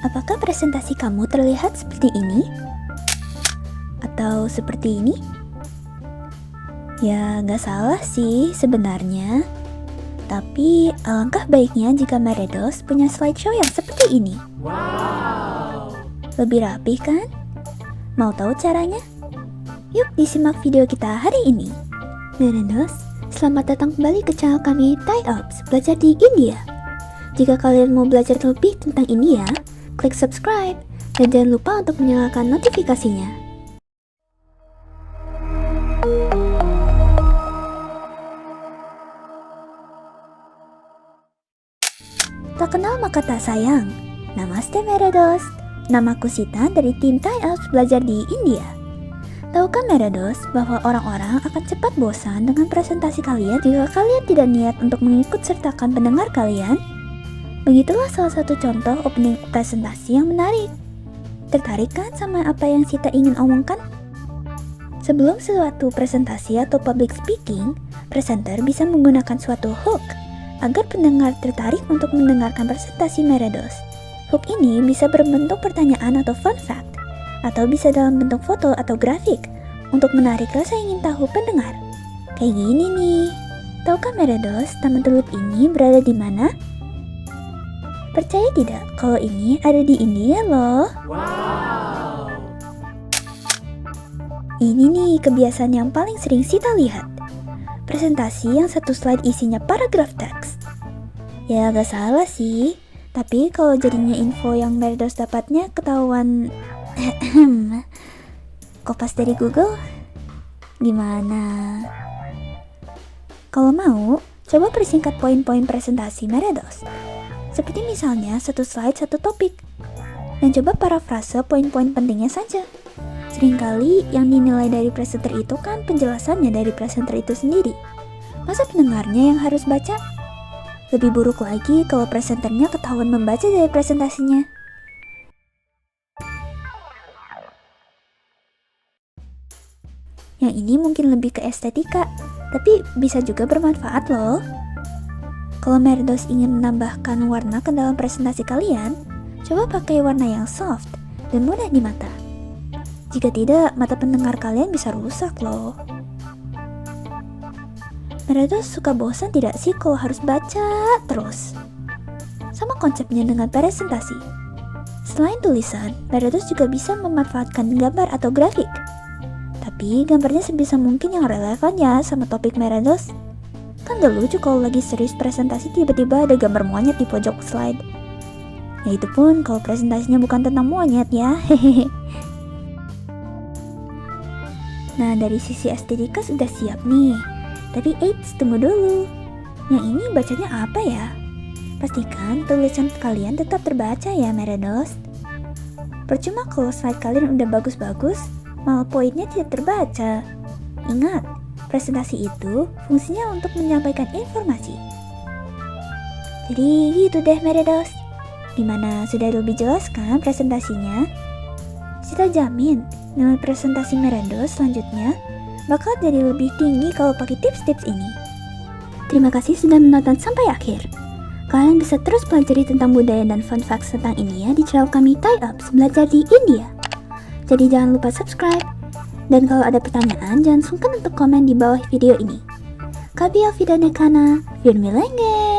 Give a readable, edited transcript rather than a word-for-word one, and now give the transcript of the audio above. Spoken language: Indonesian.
Apakah presentasi kamu terlihat seperti ini? Atau seperti ini? Ya, nggak salah sih sebenarnya. Tapi alangkah baiknya jika Meredos punya slideshow yang seperti ini. Wow. Lebih rapi kan? Mau tahu caranya? Yuk disimak video kita hari ini. Meredos, selamat datang kembali ke channel kami ThaiOps, belajar di India. Jika kalian mau belajar lebih tentang India, klik subscribe dan jangan lupa untuk menyalakan notifikasinya. Tak kenal maka tak sayang. Namaste Meredos. Namaku Sita dari tim ThaiOps belajar di India. Tahukah Meredos bahwa orang-orang akan cepat bosan dengan presentasi kalian jika kalian tidak niat untuk mengikut sertakan pendengar kalian? Begitulah salah satu contoh opening presentasi yang menarik. Tertarik kan sama apa yang Sita ingin omongkan? Sebelum suatu presentasi atau public speaking, presenter bisa menggunakan suatu hook agar pendengar tertarik untuk mendengarkan presentasi Meredos. Hook ini bisa berbentuk pertanyaan atau fun fact, atau bisa dalam bentuk foto atau grafik untuk menarik rasa ingin tahu pendengar. Kayak gini nih. Tahukah Meredos, Taman Tulip ini berada di mana? Percaya tidak kalau ini ada di India loh. Wow. Ini nih kebiasaan yang paling sering Sita lihat. Presentasi yang satu slide isinya paragraf teks. Ya gak salah sih, tapi kalau jadinya info yang Meredos dapatnya ketahuan kopas dari Google, gimana? Kalau mau, coba persingkat poin-poin presentasi Meredos. Seperti misalnya satu slide satu topik. Dan coba parafrase poin-poin pentingnya saja. Seringkali yang dinilai dari presenter itu kan penjelasannya dari presenter itu sendiri. Masa pendengarnya yang harus baca? Lebih buruk lagi kalau presenternya ketahuan membaca dari presentasinya. Yang ini mungkin lebih ke estetika, tapi bisa juga bermanfaat loh. Kalau Meredos ingin menambahkan warna ke dalam presentasi kalian, coba pakai warna yang soft dan mudah di mata. Jika tidak, mata pendengar kalian bisa rusak loh. Meredos suka bosan tidak sih kalau harus baca terus? Sama konsepnya dengan presentasi. Selain tulisan, Meredos juga bisa memanfaatkan gambar atau grafik. Tapi gambarnya sebisa mungkin yang relevan ya sama topik Meredos. Kan gak lucu kalau lagi serius presentasi tiba-tiba ada gambar monyet di pojok slide. Ya itu pun kalau presentasinya bukan tentang monyet ya, hehehe. Nah, dari sisi estetika sudah siap nih. Tapi eits, tunggu dulu. Yang ini bacanya apa ya? Pastikan tulisan kalian tetap terbaca ya Meredos. Percuma kalau slide kalian udah bagus-bagus, malah poinnya tidak terbaca. Ingat, presentasi itu fungsinya untuk menyampaikan informasi. Jadi gitu deh Meredos. Gimana, sudah lebih jelas kan presentasinya? Kita jamin nilai presentasi Meredos selanjutnya bakal jadi lebih tinggi kalau pakai tips-tips ini. Terima kasih sudah menonton sampai akhir. Kalian bisa terus pelajari tentang budaya dan fun facts tentang India di channel kami ThaiOps belajar di India. Jadi jangan lupa subscribe. Dan kalau ada pertanyaan, jangan sungkan untuk komen di bawah video ini. Kabiya Fidanekana, Firmilenge.